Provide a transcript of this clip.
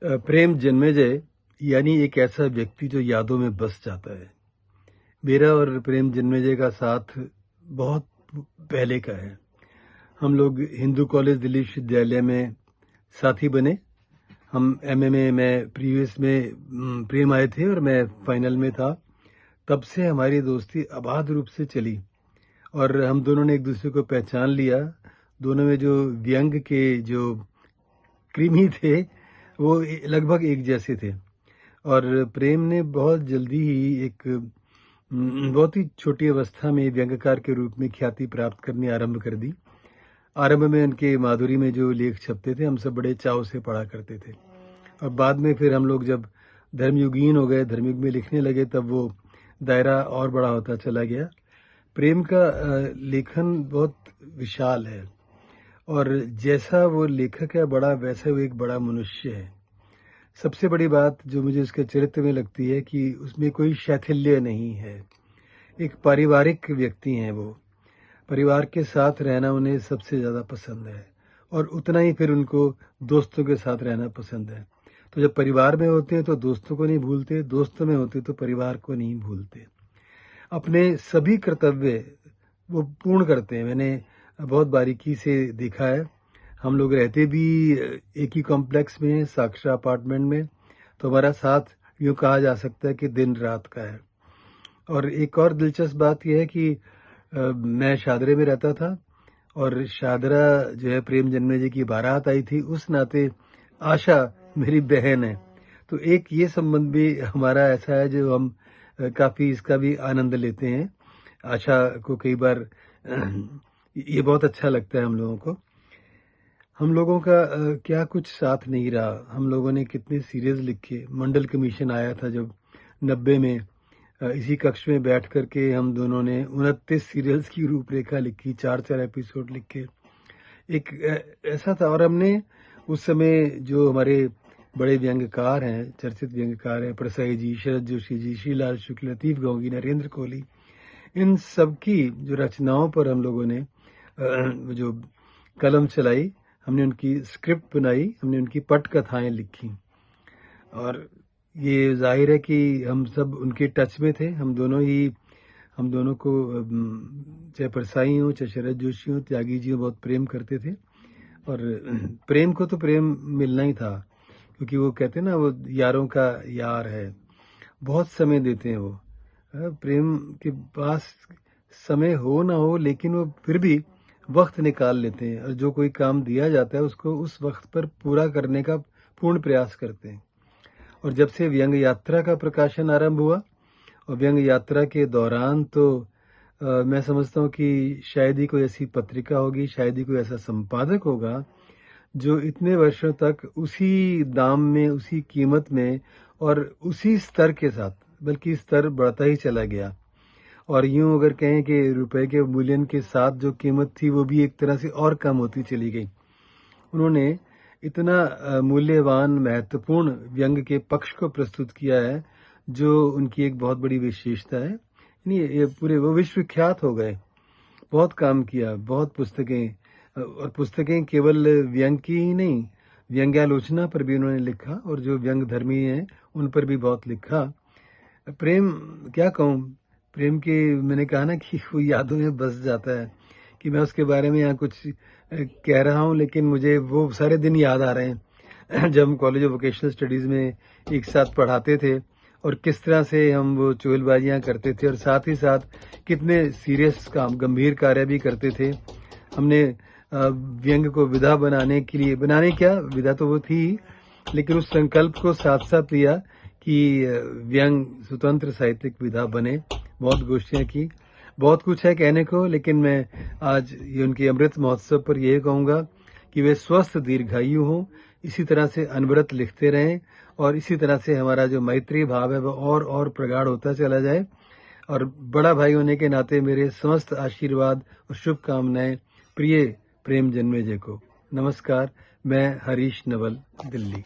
प्रेम जन्मेजय यानी एक ऐसा व्यक्ति जो यादों में बस जाता है। मेरा और प्रेम जन्मेजय का साथ बहुत पहले का है। हम लोग हिंदू कॉलेज दिल्ली विश्वविद्यालय में साथी बने। हम एमए में प्रीवियस में प्रेम आए थे और मैं फाइनल में था। तब से हमारी दोस्ती अबाध रूप से चली और हम दोनों ने एक दूसरे को पहचान लिया। दोनों में जो व्यंग के जो कृमि थे वो लगभग एक जैसे थे और प्रेम ने बहुत जल्दी ही एक बहुत ही छोटी अवस्था में व्यंग्यकार के रूप में ख्याति प्राप्त करनी आरंभ कर दी। आरंभ में उनके माधुरी में जो लेख छपते थे हम सब बड़े चाव से पढ़ा करते थे और बाद में फिर हम लोग जब धर्मयुगीन हो गए, धर्मयुग में लिखने लगे, तब वो दायरा और बड़ा होता चला गया। प्रेम का लेखन बहुत विशाल है और जैसा वो लेखक है बड़ा, वैसा वो एक बड़ा मनुष्य है। सबसे बड़ी बात जो मुझे उसके चरित्र में लगती है कि उसमें कोई शैथिल्य नहीं है। एक पारिवारिक व्यक्ति हैं वो। परिवार के साथ रहना उन्हें सबसे ज़्यादा पसंद है और उतना ही फिर उनको दोस्तों के साथ रहना पसंद है। तो जब परिवार में होते हैं तो दोस्तों को नहीं भूलते, दोस्तों में होते तो परिवार को नहीं भूलते। अपने सभी कर्तव्य वो पूर्ण करते हैं। मैंने बहुत बारीकी से देखा है। हम लोग रहते भी एक ही कॉम्प्लेक्स में, साक्षरा अपार्टमेंट में, तो हमारा साथ यूँ कहा जा सकता है कि दिन रात का है। और एक और दिलचस्प बात यह है कि मैं शादरे में रहता था और शादरा जो है प्रेम जन्मेजय की बारात आई थी, उस नाते आशा मेरी बहन है। तो एक ये संबंध भी हमारा ऐसा है जो हम काफ़ी इसका भी आनंद लेते हैं। आशा को कई बार ये बहुत अच्छा लगता है हम लोगों को। हम लोगों का क्या कुछ साथ नहीं रहा। हम लोगों ने कितने सीरियल्स लिखे। मंडल कमीशन आया था जब 90 में, इसी कक्ष में बैठ करके हम दोनों ने 29 सीरियल्स की रूपरेखा लिखी, 4-4 एपिसोड लिखे। एक ऐसा था। और हमने उस समय जो हमारे बड़े व्यंग्यकार हैं, चर्चित व्यंग्यकार हैं, परसाई जी, शरद जोशी जी, श्रीलाल शुक्ल, लतीफ गांगी, नरेंद्र कोहली, इन सब की जो रचनाओं पर हम लोगों ने जो कलम चलाई, हमने उनकी स्क्रिप्ट बनाई, हमने उनकी पटकथाएं लिखी और ये जाहिर है कि हम सब उनके टच में थे। हम दोनों को चाहे परसाई हो, चाहे शरद जोशी हो, त्यागी जी हो, बहुत प्रेम करते थे। और प्रेम को तो प्रेम मिलना ही था, क्योंकि वो कहते हैं ना, वो यारों का यार है। बहुत समय देते हैं वो। प्रेम के पास समय हो ना हो, लेकिन वो फिर भी वक्त निकाल लेते हैं और जो कोई काम दिया जाता है उसको उस वक्त पर पूरा करने का पूर्ण प्रयास करते हैं। और जब से व्यंग यात्रा का प्रकाशन आरंभ हुआ और व्यंग यात्रा के दौरान तो मैं समझता हूँ कि शायद ही कोई ऐसी पत्रिका होगी, शायद ही कोई ऐसा संपादक होगा जो इतने वर्षों तक उसी दाम में, उसी कीमत में और उसी स्तर के साथ, बल्कि स्तर बढ़ता ही चला गया। और यूं अगर कहें कि रुपए के मूल्यन के साथ जो कीमत थी वो भी एक तरह से और कम होती चली गई। उन्होंने इतना मूल्यवान, महत्वपूर्ण व्यंग के पक्ष को प्रस्तुत किया है जो उनकी एक बहुत बड़ी विशेषता है। ये पूरे वो विश्वविख्यात हो गए। बहुत काम किया, बहुत पुस्तकें, और पुस्तकें केवल व्यंग की ही नहीं, व्यंग्यालोचना पर भी उन्होंने लिखा और जो व्यंग धर्मी हैं उन पर भी बहुत लिखा। प्रेम, क्या कहूँ, प्रेम के मैंने कहा ना कि वो यादों में बस जाता है कि मैं उसके बारे में यहाँ कुछ कह रहा हूँ, लेकिन मुझे वो सारे दिन याद आ रहे हैं जब हम कॉलेज ऑफ वोकेशनल स्टडीज़ में एक साथ पढ़ाते थे और किस तरह से हम वो चुगलबाजियाँ करते थे और साथ ही साथ कितने सीरियस काम, गंभीर कार्य भी करते थे। हमने व्यंग को विधा बनाने के लिए, बनाने क्या, विधा तो वो थी, लेकिन उस संकल्प को साथ साथ लिया कि व्यंग स्वतंत्र साहित्यिक विधा बने। बहुत गोष्ठियाँ की, बहुत कुछ है कहने को, लेकिन मैं आज ये उनके अमृत महोत्सव पर यही कहूँगा कि वे स्वस्थ दीर्घायु हों, इसी तरह से अनवरत लिखते रहें और इसी तरह से हमारा जो मैत्री भाव है वह और प्रगाढ़ होता चला जाए। और बड़ा भाई होने के नाते मेरे समस्त आशीर्वाद और शुभकामनाएं प्रिय प्रेम जन्मेजय को। नमस्कार, मैं हरीश नवल, दिल्ली।